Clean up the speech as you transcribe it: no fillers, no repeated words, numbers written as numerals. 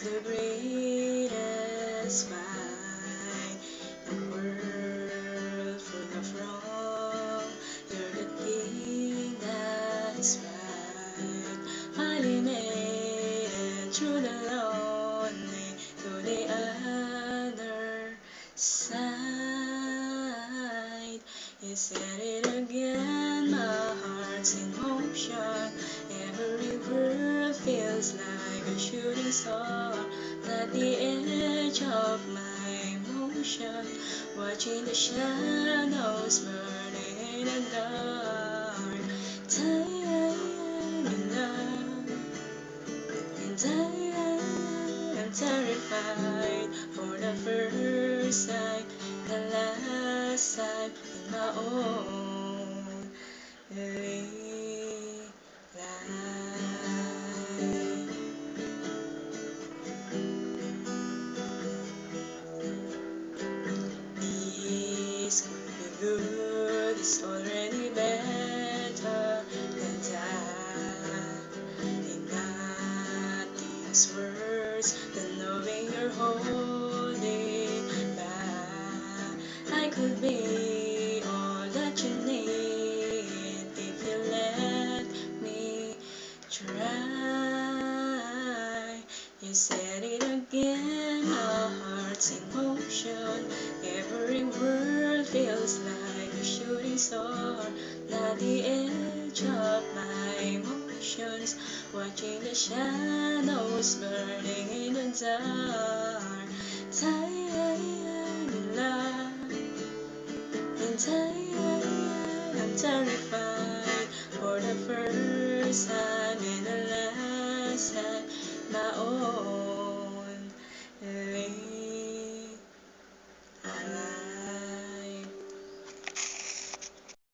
the greatest fight. The world full of wrong. You're the king that's right. Finally made it through the lonely to the other side. You said it again, my heart's in motion. Every word feels like a shooting star at the edge of my emotion, watching the shadows burning in the dark. Time in love, and I'm terrified for the first time, the last time in my own life. This could be good, it's already better than that. And not these words, than knowing you're holding back. I could be all that you need if you let me try. You said it again, our heart's in motion. Every word feels like a shooting star. At the edge of my emotions, watching the shadows burning in the dark. Tired in love, and tired, I'm terrified for the first time and the last time. My own